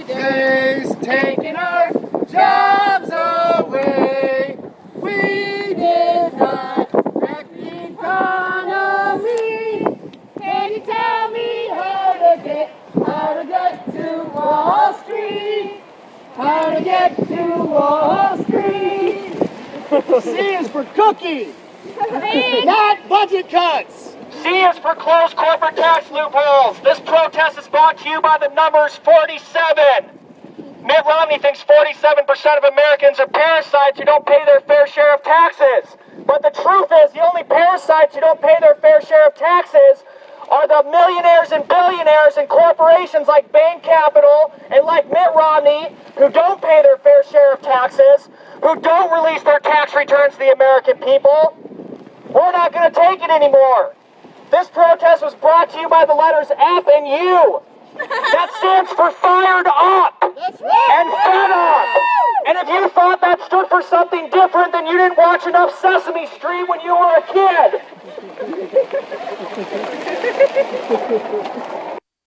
They's taking our jobs away. We did not wreck the economy. Can you tell me how to get to Wall Street? How to get to Wall Street? C is for cookie, not budget cuts. C is for closed corporate tax loopholes. This protest is brought to you by the numbers 47. Mitt Romney thinks 47% of Americans are parasites who don't pay their fair share of taxes. But the truth is, the only parasites who don't pay their fair share of taxes are the millionaires and billionaires and corporations like Bain Capital and like Mitt Romney, who don't pay their fair share of taxes, who don't release their tax returns to the American people. We're not going to take it anymore. This protest was brought to you by the letters F and U. That stands for fired up and fed up. And if you thought that stood for something different, then you didn't watch enough Sesame Street when you were a kid.